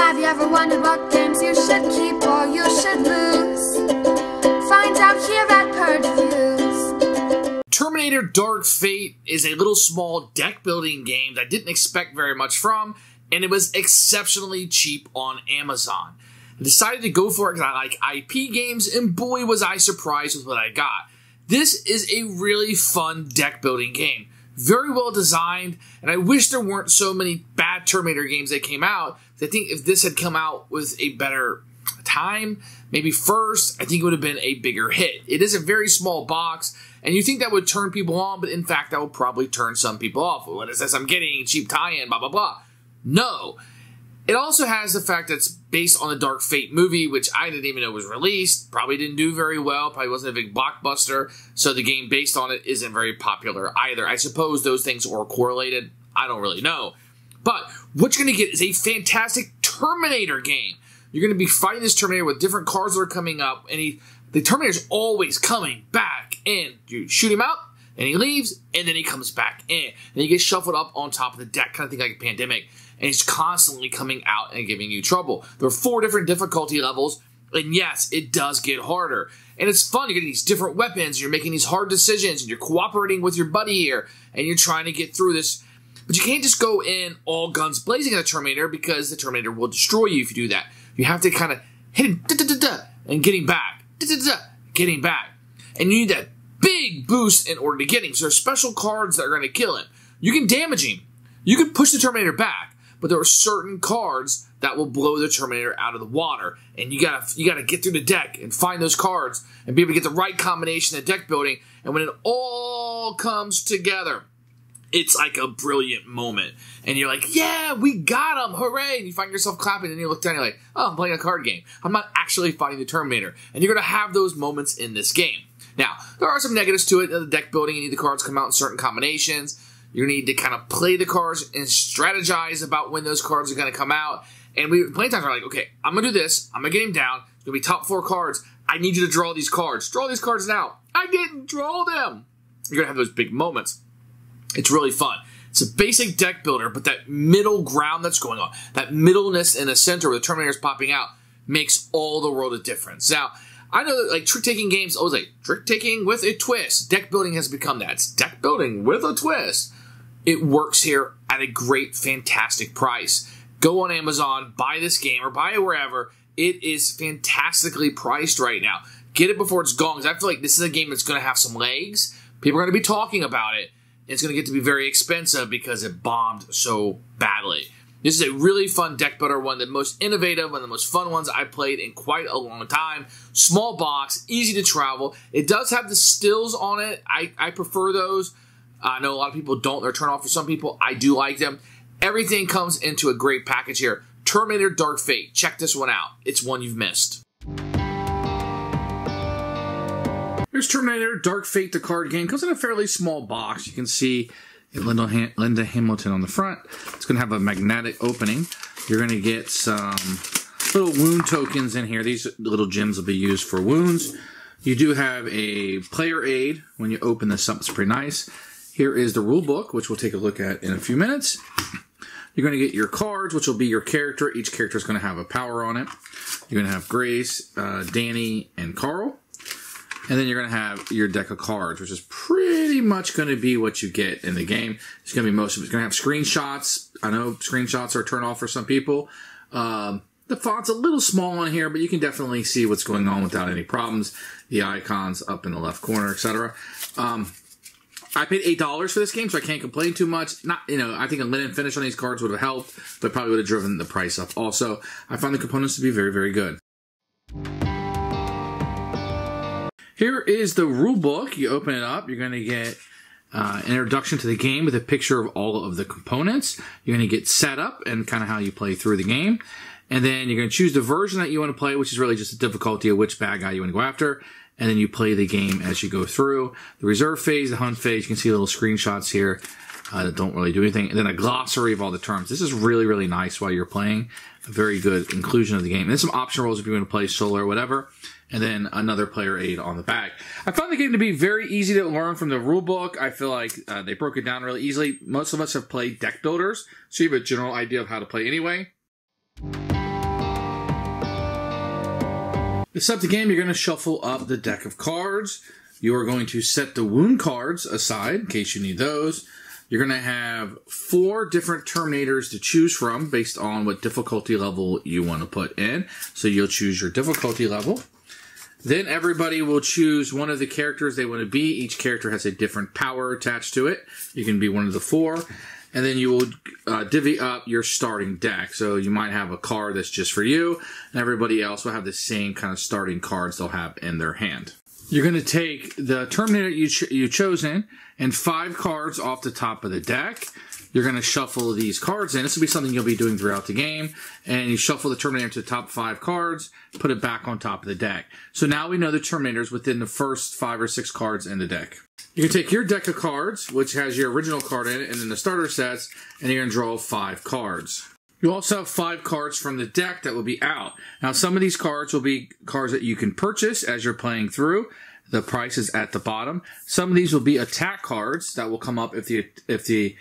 Have you ever wondered what games you should keep or you should lose? Find out here at Purge Reviews. Terminator Dark Fate is a little small deck building game that I didn't expect very much from, and it was exceptionally cheap on Amazon. I decided to go for it because I like IP games, and boy was I surprised with what I got. This is a really fun deck building game. Very well designed, and I wish there weren't so many bad Terminator games that came out. I think if this had come out with a better time, maybe first, I think it would have been a bigger hit. It is a very small box, and you think that would turn people on, but in fact, that will probably turn some people off. What is this? I'm getting a cheap tie-in, blah, blah, blah. No. It also has the fact that it's based on the Dark Fate movie, which I didn't even know was released. Probably didn't do very well. Probably wasn't a big blockbuster. So the game based on it isn't very popular either. I suppose those things are correlated. I don't really know. But what you're going to get is a fantastic Terminator game. You're going to be fighting this Terminator with different cards that are coming up. And the Terminator's always coming back in. You shoot him out, and he leaves, and then he comes back in. And he gets shuffled up on top of the deck, kind of thing like a Pandemic. And he's constantly coming out and giving you trouble. There are 4 different difficulty levels, and yes, it does get harder. And it's fun. You're getting these different weapons, you're making these hard decisions, and you're cooperating with your buddy here, and you're trying to get through this. But you can't just go in all guns blazing at the Terminator, because the Terminator will destroy you if you do that. You have to kind of hit him, and get him back, get him back. And you need that big boost in order to get him. So there's special cards that are going to kill him. You can damage him. You can push the Terminator back. But there are certain cards that will blow the Terminator out of the water, and you gotta get through the deck and find those cards and be able to get the right combination of deck building. And when it all comes together, it's like a brilliant moment. And you're like, "Yeah, we got him! Hooray!" And you find yourself clapping, and you look down, and you're like, "Oh, I'm playing a card game. I'm not actually fighting the Terminator." And you're gonna have those moments in this game. Now, there are some negatives to it. The deck building, you need the cards to come out in certain combinations. You need to kind of play the cards and strategize about when those cards are going to come out. And plenty of times we're like, okay, I'm going to do this. I'm going to get him down. It's going to be top 4 cards. I need you to draw these cards. Draw these cards now. I didn't draw them. You're going to have those big moments. It's really fun. It's a basic deck builder, but that middle ground that's going on, that middleness in the center where the Terminator's popping out, makes all the world of difference. Now, I know that like trick-taking games always like trick-taking with a twist. Deck building has become that. It's deck building with a twist. It works here at a great, fantastic price. Go on Amazon, buy this game, or buy it wherever. It is fantastically priced right now. Get it before it's gone, because I feel like this is a game that's going to have some legs. People are going to be talking about it. It's going to get to be very expensive because it bombed so badly. This is a really fun deck builder, one of the most innovative, one of the most fun ones I've played in quite a long time. Small box, easy to travel. It does have the stills on it. I prefer those. I know a lot of people don't. They're turned off for some people. I do like them. Everything comes into a great package here. Terminator Dark Fate. Check this one out. It's one you've missed. Here's Terminator Dark Fate, the card game. Comes in a fairly small box. You can see Linda Hamilton on the front. It's going to have a magnetic opening. You're going to get some little wound tokens in here. These little gems will be used for wounds. You do have a player aid when you open this up. It's pretty nice. Here is the rule book, which we'll take a look at in a few minutes. You're going to get your cards, which will be your character. Each character is going to have a power on it. You're going to have Grace, Danny, and Carl. And then you're going to have your deck of cards, which is pretty much going to be what you get in the game. It's going to be most of it. It's going to have screenshots. I know screenshots are a turn off for some people. The font's a little small on here, but you can definitely see what's going on without any problems. The icons up in the left corner, etc. I paid $8 for this game, so I can't complain too much. I think a linen finish on these cards would have helped, but probably would have driven the price up. Also, I found the components to be very, very good. Here is the rule book. You open it up, you're going to get an introduction to the game with a picture of all of the components. You're going to get set up and kind of how you play through the game. And then you're going to choose the version that you want to play, which is really just the difficulty of which bad guy you want to go after. And then you play the game as you go through. The reserve phase, the hunt phase, you can see little screenshots here that don't really do anything. And then a glossary of all the terms. This is really, really nice while you're playing. A very good inclusion of the game. And there's some option roles if you want to play solo or whatever. And then another player aid on the back. I found the game to be very easy to learn from the rule book. I feel like they broke it down really easily. Most of us have played deck builders, so you have a general idea of how to play anyway. To start the game, you're going to shuffle up the deck of cards. You are going to set the wound cards aside in case you need those. You're going to have 4 different Terminators to choose from based on what difficulty level you want to put in. So you'll choose your difficulty level. Then everybody will choose one of the characters they want to be. Each character has a different power attached to it. You can be one of the 4. And then you will divvy up your starting deck. So you might have a card that's just for you, and everybody else will have the same kind of starting cards they'll have in their hand. You're going to take the Terminator you've chosen and 5 cards off the top of the deck. You're going to shuffle these cards in. This will be something you'll be doing throughout the game. And you shuffle the Terminator to the top 5 cards, put it back on top of the deck. So now we know the Terminator's within the first 5 or 6 cards in the deck. You can take your deck of cards, which has your original card in it, and then the starter sets, and you're going to draw 5 cards. You also have 5 cards from the deck that will be out. Now, some of these cards will be cards that you can purchase as you're playing through. The price is at the bottom. Some of these will be attack cards that will come up if the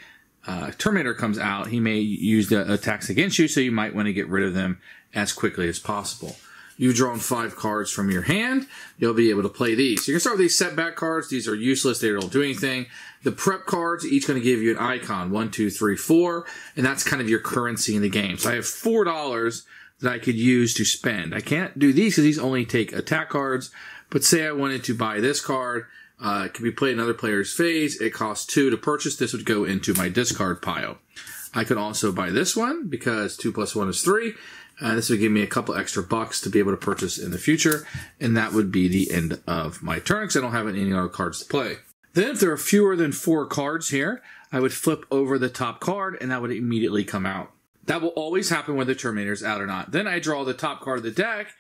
Terminator comes out. He may use the attacks against you, so you might want to get rid of them as quickly as possible. You've drawn 5 cards from your hand. You'll be able to play these. So you can start with these setback cards. These are useless. They don't do anything. The prep cards, each going to give you an icon. 1, 2, 3, 4. And that's kind of your currency in the game. So I have $4 that I could use to spend. I can't do these because these only take attack cards. But say I wanted to buy this card. It can be played in another player's phase. It costs 2 to purchase. This would go into my discard pile. I could also buy this one because 2 plus 1 is 3. This would give me a couple extra bucks to be able to purchase in the future. And that would be the end of my turn because I don't have any other cards to play. Then if there are fewer than 4 cards here, I would flip over the top card and that would immediately come out. That will always happen whether the Terminator's out or not. Then I draw the top card of the deck.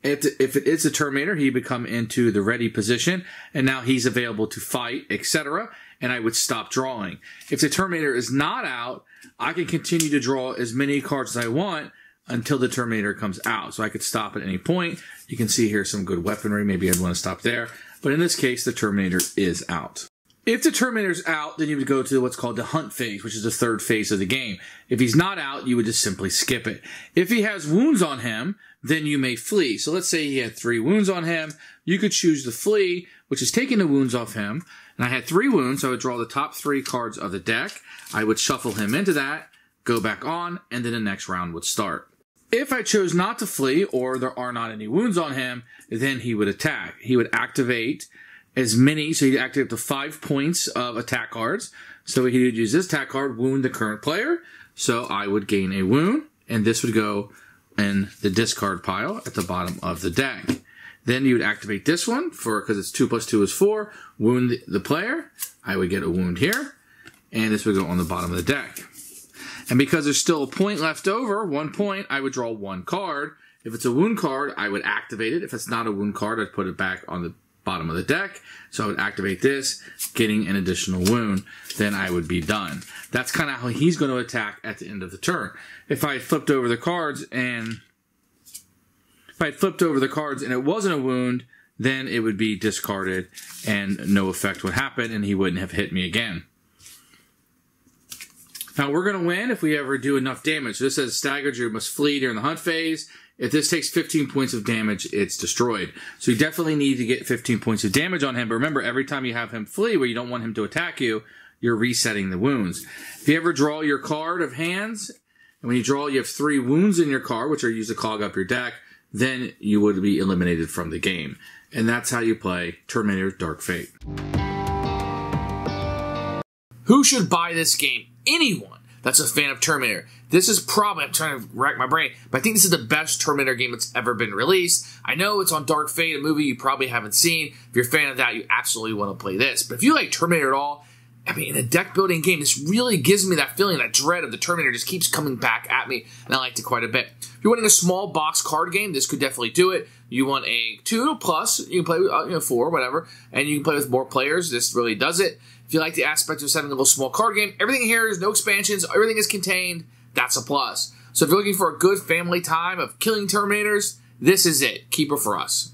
If it is a Terminator, he would come into the ready position, and now he's available to fight, etc., and I would stop drawing. If the Terminator is not out, I can continue to draw as many cards as I want until the Terminator comes out. So I could stop at any point. You can see here some good weaponry. Maybe I'd want to stop there. But in this case, the Terminator is out. If the Terminator's out, then you would go to what's called the hunt phase, which is the 3rd phase of the game. If he's not out, you would just simply skip it. If he has wounds on him, then you may flee. So let's say he had 3 wounds on him. You could choose the flee, which is taking the wounds off him. And I had 3 wounds, so I would draw the top 3 cards of the deck. I would shuffle him into that, go back on, and then the next round would start. If I chose not to flee, or there are not any wounds on him, then he would attack. He would activate as many, so he'd activate up to 5 points of attack cards. So he would use this attack card, wound the current player. So I would gain a wound, and this would go in the discard pile at the bottom of the deck. Then you would activate this one because it's 2 plus 2 is 4, wound the player. I would get a wound here, and this would go on the bottom of the deck. And because there's still a point left over, 1 point, I would draw 1 card. If it's a wound card, I would activate it. If it's not a wound card, I'd put it back on the bottom of the deck. So I would activate this, getting an additional wound. Then I would be done. That's kind of how he's going to attack at the end of the turn. If I flipped over the cards and it wasn't a wound, then it would be discarded and no effect would happen and he wouldn't have hit me again. Now we're going to win if we ever do enough damage. So this says staggered, you must flee during the hunt phase. If this takes 15 points of damage, it's destroyed. So you definitely need to get 15 points of damage on him. But remember, every time you have him flee where you don't want him to attack you, you're resetting the wounds. If you ever draw your card of hands, and when you draw, you have 3 wounds in your card, which are used to clog up your deck, then you would be eliminated from the game. And that's how you play Terminator Dark Fate. Who should buy this game? Anyone that's a fan of Terminator. This is probably, I'm trying to rack my brain, but I think this is the best Terminator game that's ever been released. I know it's on Dark Fate, a movie you probably haven't seen. If you're a fan of that, you absolutely want to play this. But if you like Terminator at all, I mean, in a deck building game, this really gives me that feeling, that dread of the Terminator just keeps coming back at me, and I liked it quite a bit. If you're wanting a small box card game, this could definitely do it. You want a 2 plus, you can play with 4, whatever, and you can play with more players. This really does it. If you like the aspect of setting a little small card game, everything here is no expansions, everything is contained. That's a plus. So if you're looking for a good family time of killing Terminators, this is it. Keeper for us.